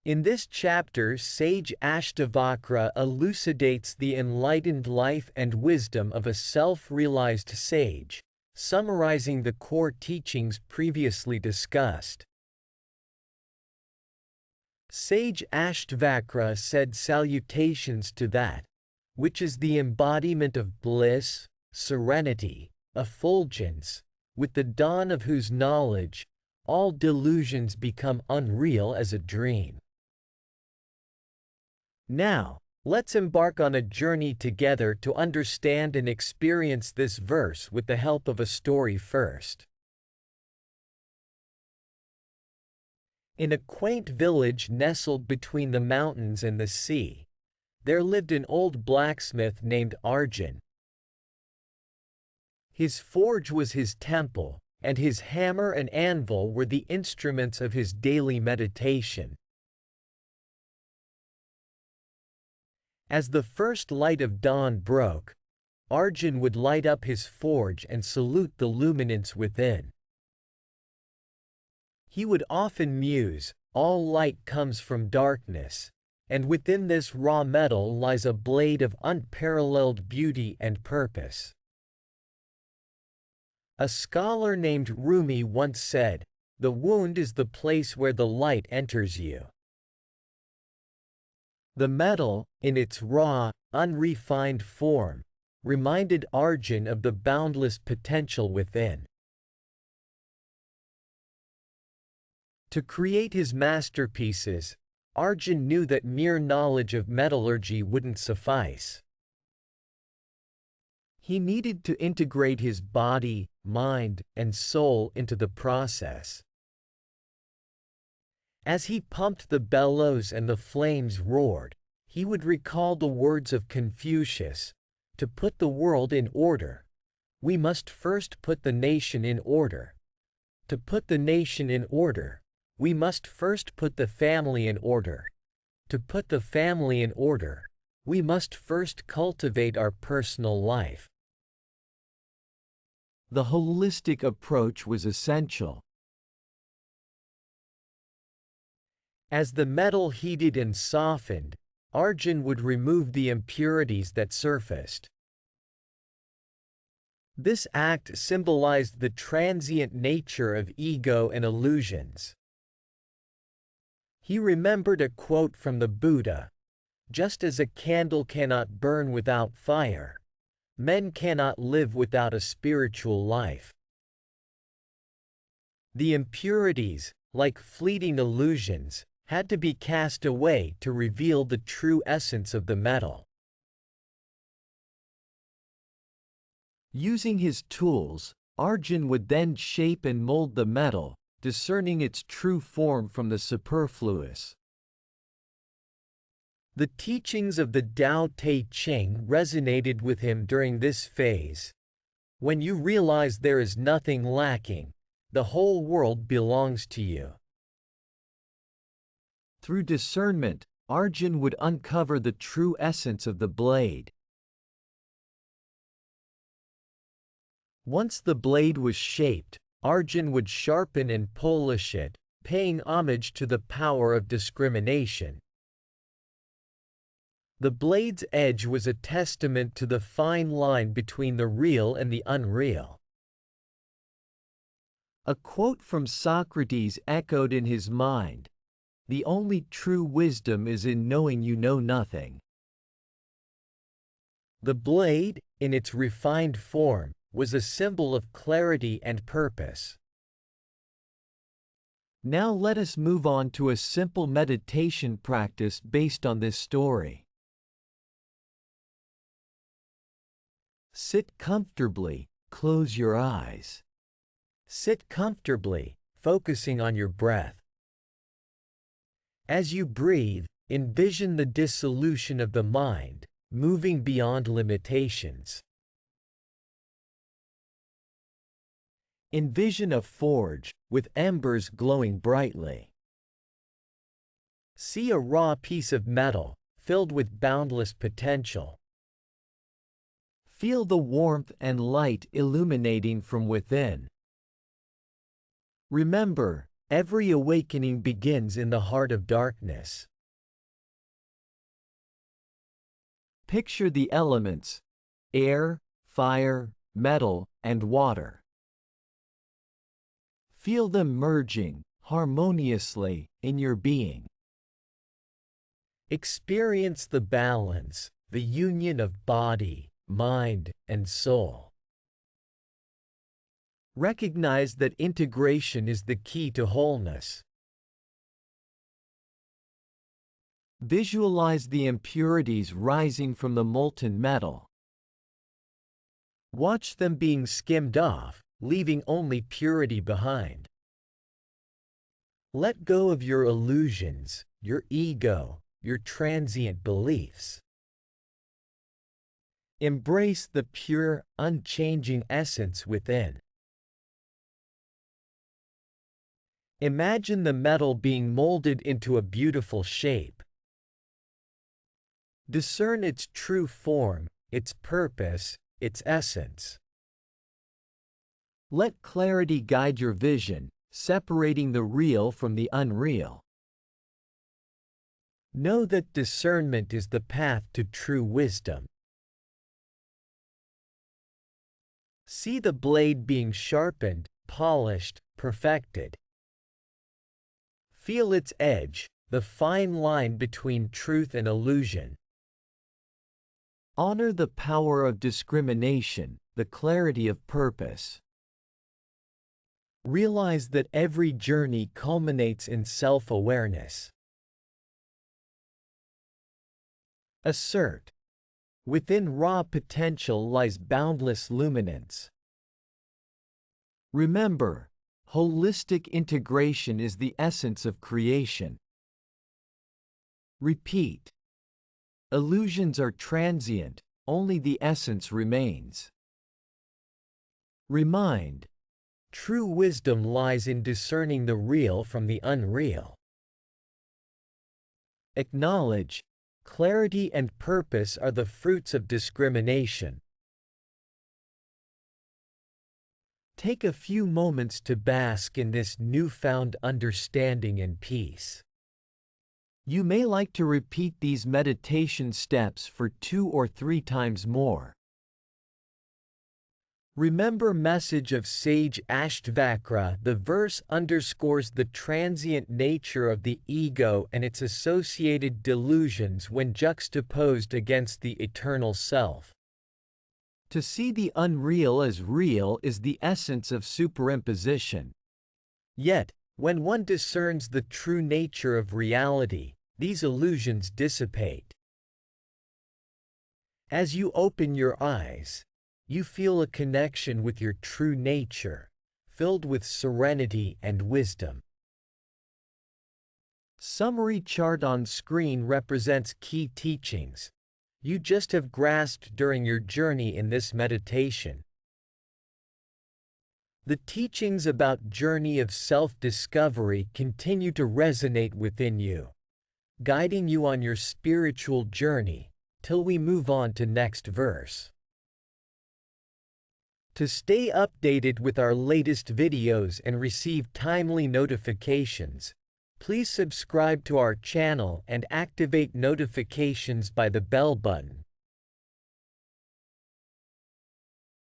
In this chapter, sage Ashtavakra elucidates the enlightened life and wisdom of a self-realized sage, summarizing the core teachings previously discussed. Sage Ashtavakra said salutations to that, which is the embodiment of bliss, serenity, effulgence, with the dawn of whose knowledge, all delusions become unreal as a dream. Now, let's embark on a journey together to understand and experience this verse with the help of a story first. In a quaint village nestled between the mountains and the sea, there lived an old blacksmith named Arjun. His forge was his temple, and his hammer and anvil were the instruments of his daily meditation. As the first light of dawn broke, Arjun would light up his forge and salute the luminance within. He would often muse, "All light comes from darkness, and within this raw metal lies a blade of unparalleled beauty and purpose." A scholar named Rumi once said, "The wound is the place where the light enters you." The metal, in its raw, unrefined form, reminded Arjun of the boundless potential within. To create his masterpieces, Arjun knew that mere knowledge of metallurgy wouldn't suffice. He needed to integrate his body, mind, and soul into the process. As he pumped the bellows and the flames roared, he would recall the words of Confucius, "To put the world in order, we must first put the nation in order. To put the nation in order, we must first put the family in order. To put the family in order, we must first cultivate our personal life." The holistic approach was essential. As the metal heated and softened, Arjun would remove the impurities that surfaced. This act symbolized the transient nature of ego and illusions. He remembered a quote from the Buddha, "Just as a candle cannot burn without fire, men cannot live without a spiritual life." The impurities, like fleeting illusions, had to be cast away to reveal the true essence of the metal. Using his tools, Arjun would then shape and mold the metal, discerning its true form from the superfluous. The teachings of the Tao Te Ching resonated with him during this phase. When you realize there is nothing lacking, the whole world belongs to you. Through discernment, Arjun would uncover the true essence of the blade. Once the blade was shaped, Arjun would sharpen and polish it, paying homage to the power of discrimination. The blade's edge was a testament to the fine line between the real and the unreal. A quote from Socrates echoed in his mind, "The only true wisdom is in knowing you know nothing." The blade, in its refined form, was a symbol of clarity and purpose. Now let us move on to a simple meditation practice based on this story. Sit comfortably, close your eyes. Sit comfortably, focusing on your breath. As you breathe, envision the dissolution of the mind, moving beyond limitations. Envision a forge, with embers glowing brightly. See a raw piece of metal, filled with boundless potential. Feel the warmth and light illuminating from within. Remember, Every awakening begins in the heart of darkness. Picture the elements: air, fire, metal, and water. Feel them merging harmoniously in your being. Experience the balance, the union of body, mind, and soul. Recognize that integration is the key to wholeness. Visualize the impurities rising from the molten metal. Watch them being skimmed off, leaving only purity behind. Let go of your illusions, your ego, your transient beliefs. Embrace the pure, unchanging essence within. Imagine the metal being molded into a beautiful shape. Discern its true form, its purpose, its essence. Let clarity guide your vision, separating the real from the unreal. Know that discernment is the path to true wisdom. See the blade being sharpened, polished, perfected. Feel its edge, the fine line between truth and illusion. Honor the power of discrimination, the clarity of purpose. Realize that every journey culminates in self-awareness. Assert: within raw potential lies boundless luminance. Remember, holistic integration is the essence of creation. Repeat: illusions are transient, only the essence remains. Remind: true wisdom lies in discerning the real from the unreal. Acknowledge: clarity and purpose are the fruits of discrimination. Take a few moments to bask in this newfound understanding and peace. You may like to repeat these meditation steps for 2 or 3 times more. Remember message of sage Ashtavakra. The verse underscores the transient nature of the ego and its associated delusions when juxtaposed against the eternal self. To see the unreal as real is the essence of superimposition. Yet, when one discerns the true nature of reality, these illusions dissipate. As you open your eyes, you feel a connection with your true nature, filled with serenity and wisdom. Summary chart on screen represents key teachings you just have grasped during your journey in this meditation. The teachings about journey of self-discovery continue to resonate within you, guiding you on your spiritual journey, till we move on to next verse. To stay updated with our latest videos and receive timely notifications, please subscribe to our channel and activate notifications by the bell button.